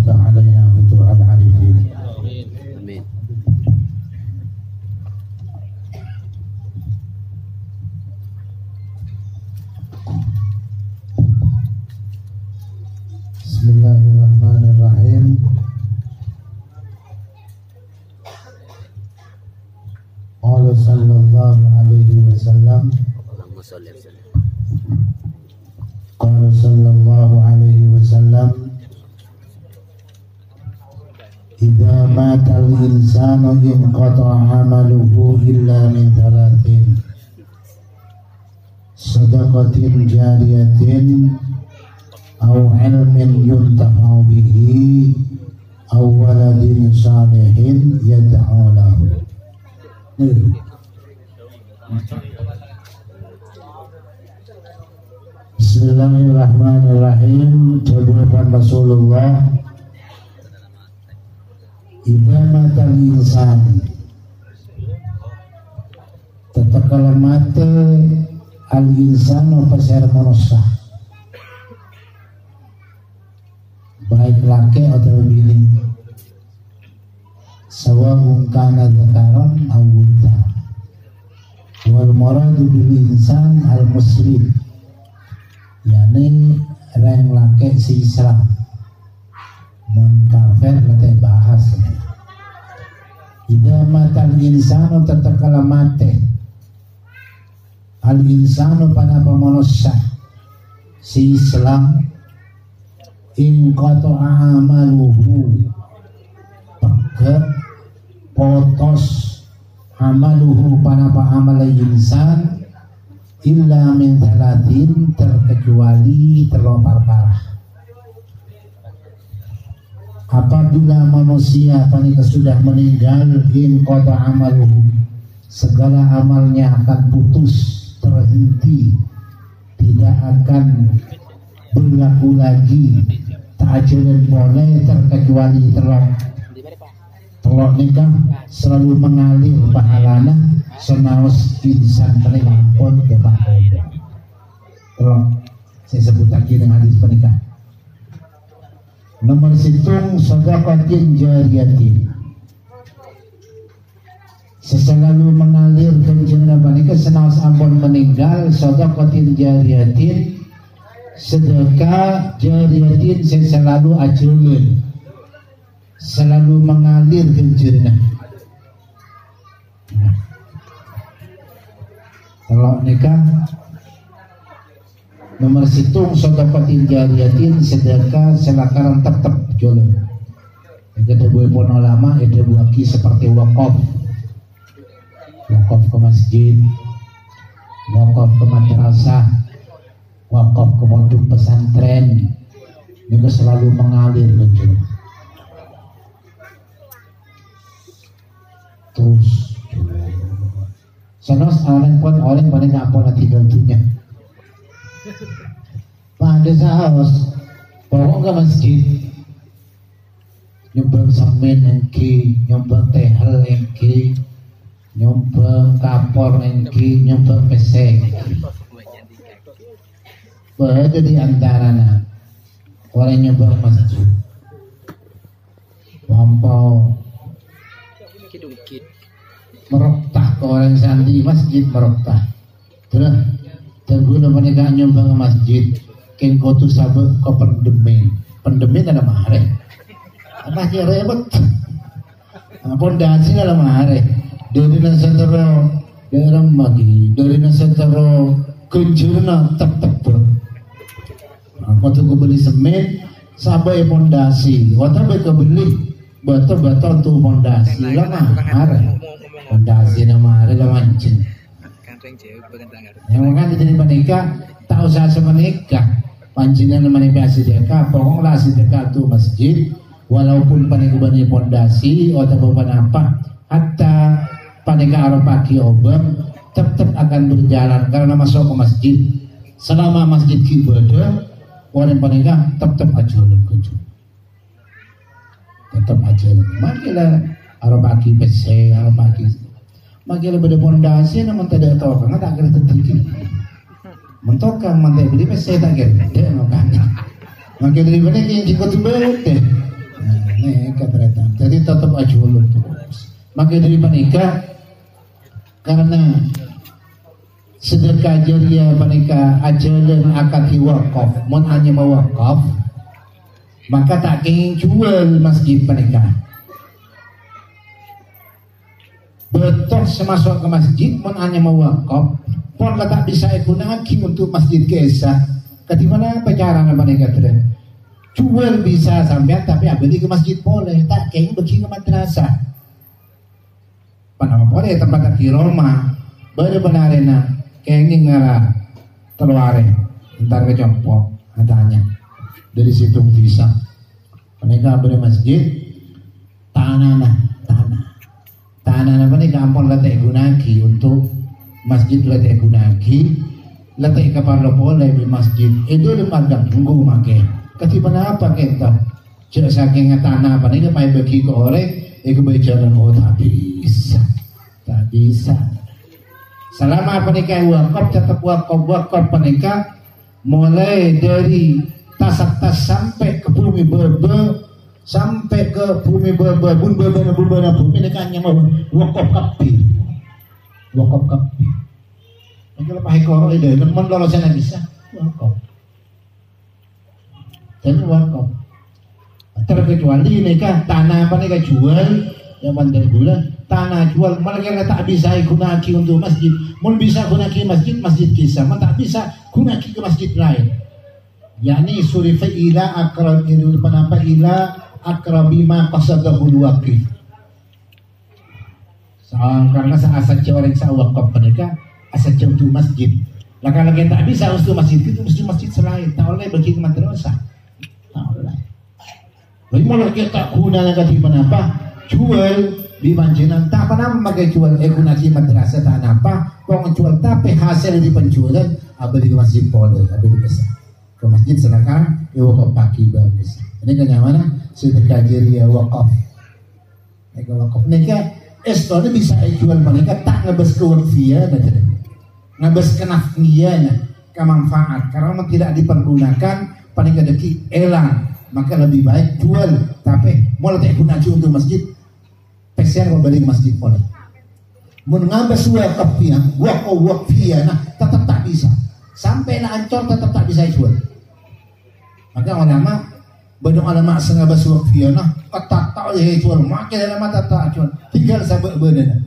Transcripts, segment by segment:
وافتح علينا فتوح العارفين. آمين. بسم الله الرحمن الرحيم. قال صلى الله عليه وسلم اللهم صل وسلم. قال صلى الله عليه وسلم إذا مات الإنسان انقطع عمله إلا من ثلاث: صدقة جارية أو علم ينتفع به أو ولد صالح يدعو له. Bismillahirrahmanirrahim. Jawaban Rasulullah, idza matal insan, tatkala mati al insanu pasar manusia, baik laki atau bini, sawa'un kana dzakaran aw untha, wal muradu bil insan al muslim, yakni orang laki si Islam, mun kafir nanti bahas. Idza matal insanu, tatkala mati al insanu pada manusia si Islam, in qata'a amaluhu, pegep potos amaluhu pada amal insan, illa min thalatin, terkecuali terlopar parah. Apabila manusia panika sudah meninggal, in qata'a amaluhu, segala amalnya akan putus, terhenti, tidak akan berlaku lagi, ta'ajulan boleh, terkecuali telok nikah selalu mengalir pahalana senaos insan paling ampun depan Allah. Telok saya sebut lagi dengan hadis pernikahan. Nomor situng sedekatin jariyatin, selalu mengalir ke jenazah panika senaos ampun meninggal, sedekatin jariyatin, sedekah jariyatin selalu ajrun, selalu mengalir ke jenazah. Kalau nikah nomor situng sedekatin jariyatin, sedekah selakaran tetap jalan. Ada buah pohon lama, ada buah ki seperti wakaf ke masjid, wakaf ke madrasah, wakaf ke pondok pesantren, itu selalu mengalir betul. Terus sanos orang pada ngapun tinggal dunia. Pada saos bawa ke masjid, nyumbang semen engki, nyumbang tehel engki, nyumbang kapor engki, nyumbang peseng. Berada di antaranya orang nyumbang masjid, lampau meroktah ke orang santri masjid, meroktah terus terguna mereka nyumbang ke masjid, ken kotu sabuk ke pendemin ada mahare apa kira ribet pondasi ada mahare dari nasantara daerah magi, dari nasantara kejurna tetap aku tuh beli semen sabai pondasi, waktu kebeli batu-batu tuh pondasi lah mahare, pondasi nama mahare lah mancing. Yang kan jadi menikah, tak usah semenikah, pancinan menikah sedekah, pokoknya sedekah tuh masjid, walaupun panikah bani pondasi atau apa, hatta panikah arah pagi obam, tetap akan berjalan karena masuk ke masjid. Selama masjid ibadah, orang panikah tetap aja kunjung, tetap aja. Makilah arah pagi PC, arah pagi. Makilah pada pondasi, namun tidak tahu karena tak kira tertinggi. Mentokang mantai beli PC tak kira, dia makanya. Makilah dari mana yang jika tu bete, nekat ternyata. Jadi tetap aja ulun terus. Maka dari panika karena sedekah jariah panika ajalan akati wakaf, mun hanya mau wakaf, maka tak ingin jual masjid panika. Betul semasuk ke masjid, mun hanya mau wakaf, pun tak bisa digunakan untuk masjid kesa. Ketimana apa caranya panika terus? Jual bisa sampai tapi abadi ke masjid boleh, tak ingin pergi ke madrasah. Panama boleh tempat di Roma, benar-benarena kenging ngara keluare ntar ke Jompok adanya dari situ bisa mereka bermasjid tanah apa nih gampang letak gunaki untuk masjid letak gunaki letak kapal boleh di masjid itu lembaga tunggu make ketiban apa kita cek saking tanah apa nih main bagi ke orang kebajaran tak bisa selama penikah wakaf tetap wakaf penikah mulai dari tasak-tas sampai ke bumi berbe sampai ke bumi berbe bumi nikah hanya mau wakaf kapi ini kalau pakai korok itu teman kalau saya bisa wakaf jadi wakaf terkecuali nikah tanah apa nikah jual yang mandai bulan tanah jual mereka tak bisa gunaki untuk masjid mun bisa gunaki masjid kisah mun tak bisa gunaki ke masjid lain yakni surifa ila akrab ilul panapa ila akrabima qasadahul waqif karena asal orang sawakaf mereka asal untuk masjid laki-laki tak bisa untuk masjid itu mesti masjid selain tak boleh bagi ke madrasah tak boleh bagi malah kita guna lagi apa jual di manjinan tak pernah memakai jual gunaki madrasah tak apa kau jual tapi hasil di penjualan abadi ke masjid boleh abadi besar ke masjid silakan wakaf pagi bagus ini kenyamanan sedekah jariah wakaf mereka estone bisa jual mereka tak ngebes ke wakfiyah ngebes ke nafniyah ke manfaat karena tidak dipergunakan paling deki elang maka lebih baik jual tapi mau tak gunaki untuk masjid peser kembali ke masjid boleh mengambas wakfiyah nah tetap tak bisa sampai nak ancor tetap tak bisa jual maka ulama badung ulama sengabas wakfiyah nah ketat tak boleh jual makin ulama tak jual tinggal sabak badana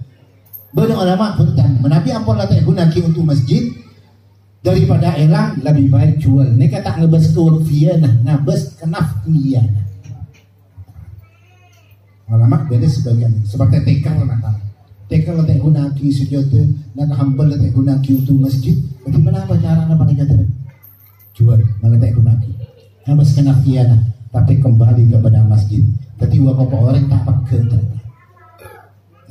badung ulama punten menabi ampun latih gunaki untuk masjid daripada elang lebih baik jual ini kata ngebas ke wakfiyah nah ngabas kenafniyah ulama beda sebagian seperti tekal letak gunaki sejodoh nak hambal letak gunaki untuk masjid bagaimana apa cara apa nih kata jual letak gunaki habis kena kiana tapi kembali kepada masjid tapi wakaf orang tak pakai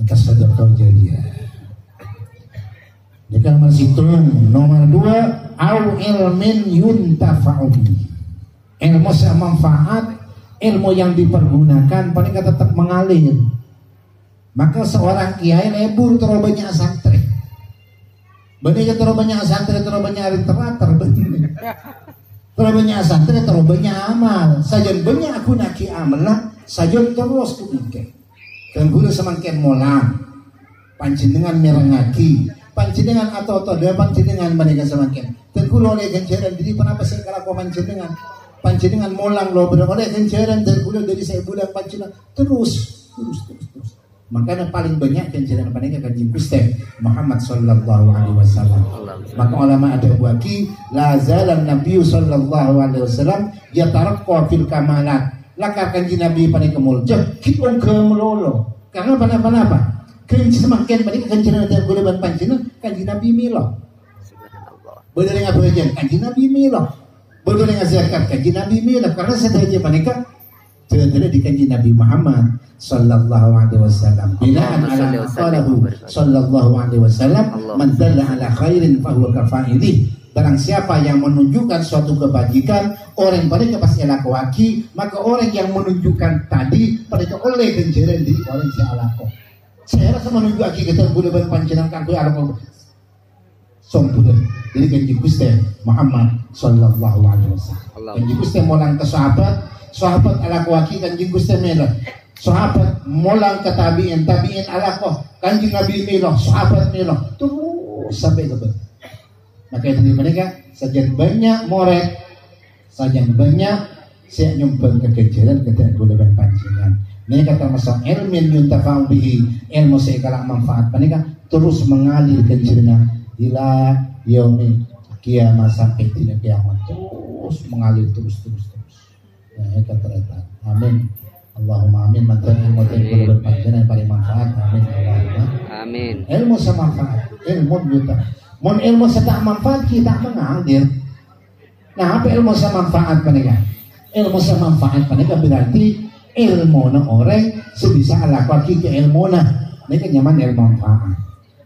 kita sedekah jariah jika masih nomor 2 au ilmin yuntafa'u ilmu manfaat ilmu yang dipergunakan paling tetap mengalir maka seorang kiai lebur terlalu banyak santri benih terlalu banyak santri terlalu banyak literatur terlalu banyak santri terlalu banyak amal saja banyak aku naki amalan saja terus kubike dan guru semakin molang panjenengan merengaki panjenengan atau dia panjenengan mereka semakin dan guru oleh ganjaran diri kenapa saya kalau panjenengan molang lo beroleh ganjaran dan udah dari saya bulan panjenengan terus makanya paling banyak ganjaran panjenengan kanjeng Gusti Muhammad sallallahu alaihi wasallam maka ulama ada waki la zalan nabiy sallallahu alaihi wasallam yataraqqa fil kamalat lakar kanjeng nabi panjenengan mulja kitong kemelolo karena apa kanjeng semakin panjenengan ganjaran dan bulan panjenengan kanjeng nabi milo bener ngapa aja kanjeng nabi milo betul dengan zakat kanjeng Nabi milah karena sedaja mereka tidak di kanjeng Nabi Muhammad sallallahu alaihi wasallam binaan ala qalahu sallallahu alaihi wasallam man dalla ala khairin fa huwa kafa'ili barang siapa yang menunjukkan suatu kebajikan orang mereka pasti lakukan maka orang yang menunjukkan tadi mereka oleh ganjaran di orang si alako saya rasa menunjuk kita bulan panjenengan kan alako sompudan jadi kanjeng Gusti Muhammad sallallahu alaihi wasallam kanjeng Gusti molang ke sahabat sahabat ala kuaki kanjing Gusti melo. Sahabat mulang ke tabiin ala ko kanjing Nabi melo, sahabat melo. Terus sampai ke bawah. Maka dari mereka sajian banyak morek, sajian banyak saya nyumpang kekejaran ketika bulan pancingan. Mereka termasuk ilmin yuntafa'u bihi, ilmu saya kalak manfaat. Mereka terus mengalir kecerna ila yaumil kiamat sampai tidak kiamat, terus mengalir terus. Nah, kata ternyata. Amin. Allahumma amin. Maka ilmu yang berpancingan yang paling manfaat. Amin. Allahumma Amin. Ilmu sama manfaat, ilmu yuntaf. Mon ilmu sedang manfaat kita mengalir. Nah, apa ilmu sama manfaat mereka? Ilmu sama manfaat mereka berarti ilmu na orang sebisa lakukan ke ilmu na mereka nyaman ilmu manfaat.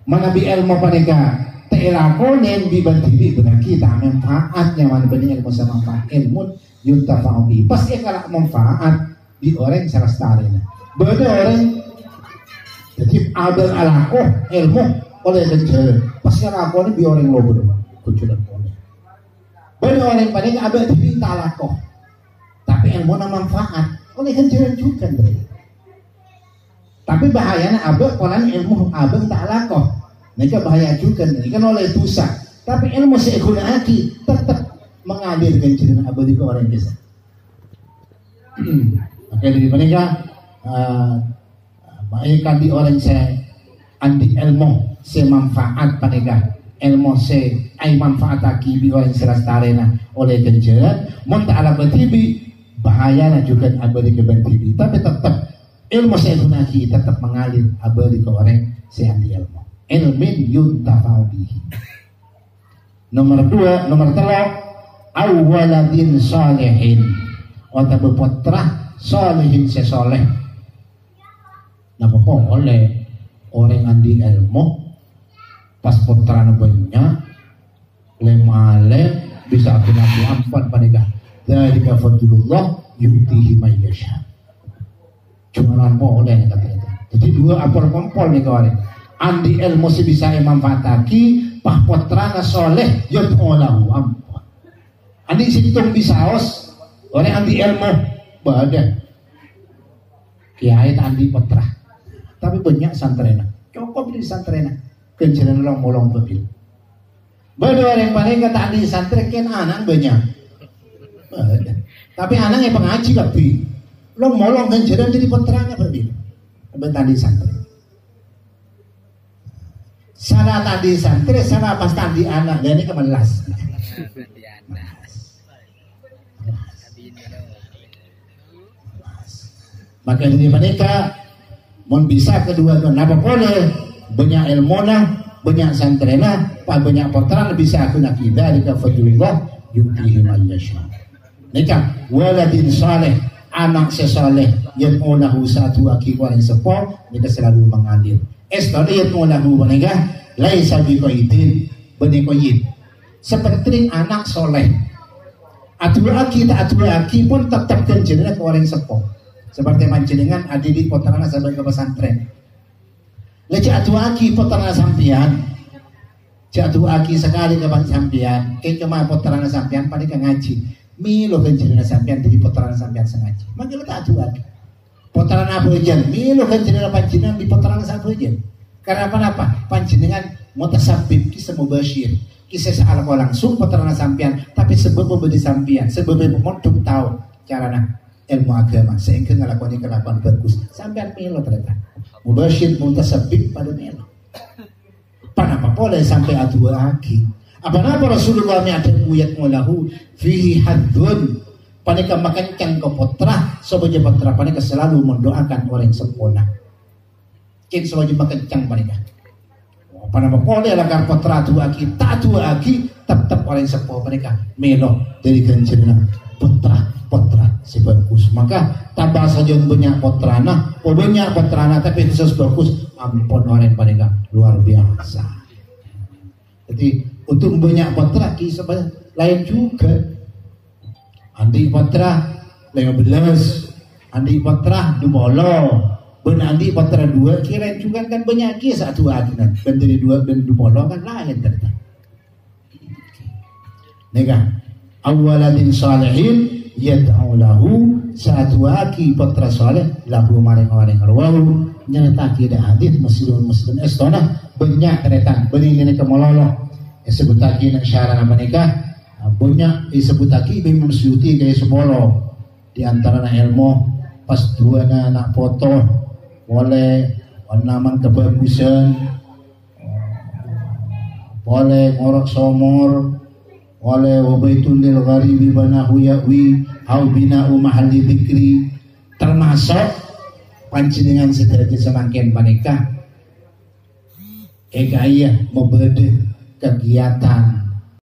Mana bi ilmu mereka telakonen bibantibi benar kita manfaat nyaman benar ilmu sama manfaat ilmu yuntafa'u bi. Pasti kalau manfaat di orang salah starina. Beda orang jadi ada alakoh ilmu oleh kejar pasti lakukan bi orang lo benar kecuali oleh. Beda orang paling ada di talakoh tapi ilmu na manfaat oleh kenjaran juga mereka. Tapi bahayanya abang kolan ilmu abang tak lakoh. Mereka bahaya juga mereka kan oleh dosa. Tapi ilmu saya gunaki tetap mengalir kenjaran abang di orang desa. Maka dari mereka mereka di orang saya andi ilmu saya manfaat mereka ilmu saya ai manfaat aki di orang serastarena oleh kenjaran mon tak ala betibi bahayanya juga abadi ke bentibi, tapi tetap ilmu saya gunaki tetap mengalir abadi ke orang saya anti ilmu. Ilmin yuntafa'u bihi. Nomor 3 awaladin salihin atau putra salihin sesoleh. Napa oleh orang anti ilmu pas putra banyak lemale bisa aku ampat pada dari fadlullah yutihi may yasha. Cuma nampo oleh kata-kata. Jadi dua apel kompol nih kawan. Andi ilmu si bisa manfaataki, pah putrana soleh yud'ulahu ampun. Andi situng bisaos, orang andi ilmu badan. Kiai andi putra. Tapi banyak santrena. Cukup di santrena. Kenceran long-molong bebil. Bada orang paling kata andi santren anak banyak. Tapi anaknya pengaji tapi lo molong dan jalan jadi putranya berbeda. Tadi santri. Salah tadi santri, salah pas tadi anak dan ini kemelas. Maka dari mereka mau bisa kedua kenapa boleh banyak ilmona, banyak santrena, banyak putra bisa aku nak kita di kafadullah yutihi may yasha. Nikah waladin saleh anak sesaleh yang olahu satu aki orang sepol mereka selalu mengalir. Estadi yang olahu mereka laisa biqaidin benikoid. Seperti anak soleh. Atu aki tak atu aki pun tetap kenjenengan ke orang sepol. Seperti manjenengan adidik potrana sampai ke pesantren. Lecak atu aki potrana sampian. Jatuh aki sekali ke sampian. Ke kemana potrana sampian pada ngaji. Milo kenjenengan sampean dari putaran sampean sengaja. Maka tak atuan. Putaran apa aja? Milo kenjenengan panjenengan di putaran apa aja? Karena apa? Panjenengan mutasabib kisah mubashir. Kisah seala langsung putaran sampean, tapi sebab memberi sampean, sebab memodok tahu carana ilmu agama sehingga ngelakuin kelakuan bagus. Sampean milo ternyata. Mubashir mutasabib pada milo. Panapa boleh sampai adu lagi? Apa-apa Rasulullah ni ada kuyat mulahu fihi hadun panika makencang ke putra sebagai putra panika selalu mendoakan orang sempurna kin sebagai makencang panika panapa boleh lakar putra tua aki tak tua aki tetap orang sempurna panika melo dari kencenang putra si bagus maka tambah saja banyak putrana banyak putrana tapi khusus bagus ampun orang panika luar biasa. Jadi untuk banyak putra kisah lain juga. Andi putra 15, andi putra 20, ben andi putra 2 kira juga kan banyak kisah satu adinan. Ben dari 2 dan 20 kan lain ternyata. Nega awaladin salihin yad'u lahu satu aki putra saleh lahu maring-maring arwah nyataki da hadis muslim estona banyak teretan bening ini kemololo sebutaki nang syarana menikah banyak disebutaki Imam Suyuti kayak sepolo di antara ilmu pas dua anak foto boleh ornamen kebagusan boleh ngorok somor oleh wabaitul lil gharibi banahu yawi au bina'u mahalli dzikri termasuk panjenengan sedherek semakin panikah gaya membede kegiatan